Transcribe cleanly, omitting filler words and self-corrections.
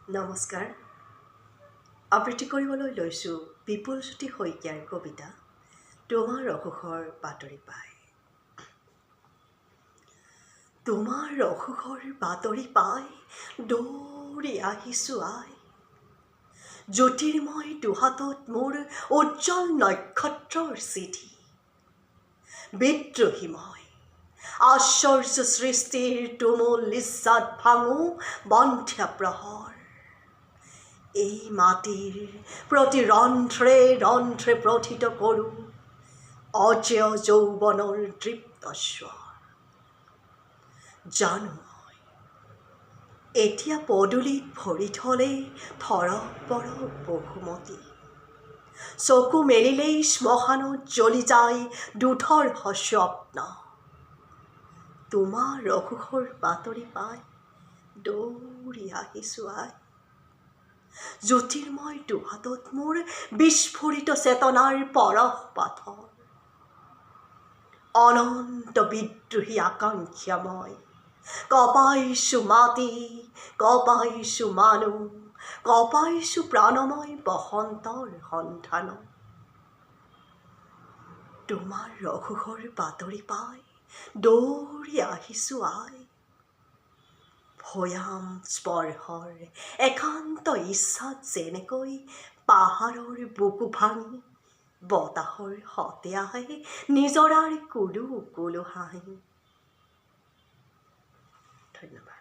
নমস্কাৰ। আবৃত্তি কৰিবলৈ লৈছোঁ বিপুলজ্যোতি শইকীয়াৰ কবিতা তোমাৰ অসুখৰ বাতৰি পাই। তোমাৰ অসুখৰ বাতৰি পাই দৌৰি আহিছোঁ আই। জ্যোতিৰ্ময় দুহাতত মোৰ উজ্জ্বল নক্ষত্ৰৰ চিঠি। বিদ্ৰোহী মই আশ্চৰ্য সৃষ্টিৰ তুমুল নিস্বাদ ভাঙো বন্ধ্যা প্ৰহৰ। এই মাটিৰ প্ৰতি ৰন্ধ্ৰে ৰন্ধ্ৰে প্ৰথিত কৰোঁ অজেয় যৌৱনৰ দৃপ্ত স্বৰ। জানো মই এতিয়া পদূলিত ভৰি থলে থৰক বৰক বহুমতি। চকু মেলিলেই শ্মশানত জ্বলি যায় দুধৰ্ষ স্বপ্ন। তোমাৰ অসুখৰ বাতৰি পাই দৌৰি আহিছোঁ আই। জ্যোতিৰ্ময় দুহাতত মোৰ বিস্ফোৰিত চেতনাৰ পৰশ পাথৰ। অনন্ত বিদ্ৰোহী আকাংক্ষা মই কপাইছোঁ মাটি, কপাইছোঁ মানুহ, কপাইছোঁ প্ৰাণময় বসন্তৰ সন্ধান। তোমাৰ অসুখৰ বাতৰি পাই দৌৰি আহিছোঁ আই। ভয়াম স্পৰ্শৰ একান্ত ইচ্ছাত যেনেকৈ পাহাৰৰ বুকু ভাঙি বতাহৰ সতে আহে নিজৰাৰ কুলু কুলু হাঁহি। ধন্যবাদ।